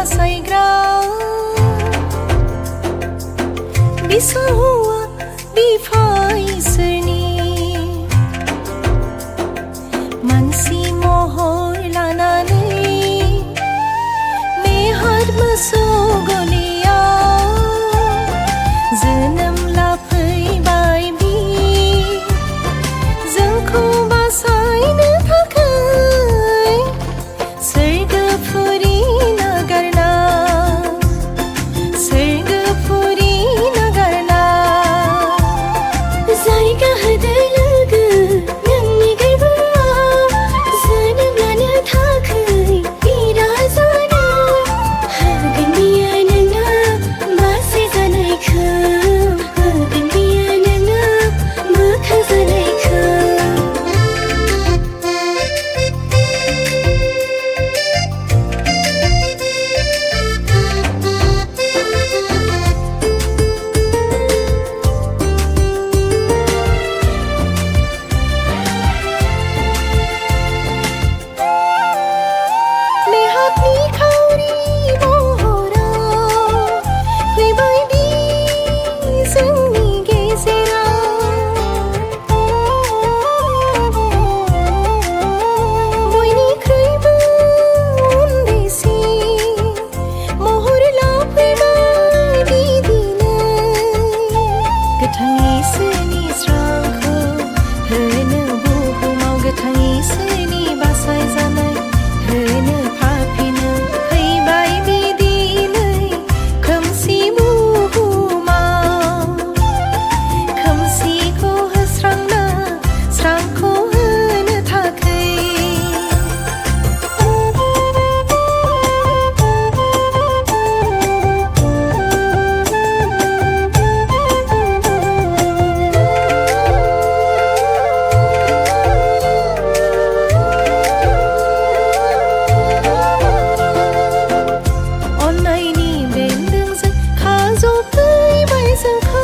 बासायग्रा बिसा हौवा बिफा इसोरनि मानसि महर लानानै मेहर मोसौ गलियाव जोनोम लाफैबाय बि जोंखौ बासायनो थाखाय सोरगोफुरि नागारना सोरगोफुरि नागारना जायगा होदो लोगो नोंनि गोरबोआव जोनोम लानो थाखाय बिरा जानो होगोन बियो नोंनो बासाय जानायखौ होगोन बियो नोंनो मोखां जानायखौ नेहातनि खावरि महराव फैबाय बि जोंनि गेजेराव बयनिख्रुइबो उन्दैसिन महर लाफैबाय बिदिनो गोथां इसोरनि स्रांखौ होनो बुहुमाव गोथां इसोरनि बासाय जानाय होनो फाफिनो फैबाय बिदिनै खोमसि बुहुमाव खोमसिखौ होस्रांना स्रांखौ होनो थाखाय अन्नायनि बेन्दोंजों खाज'फैबाय जोंखौ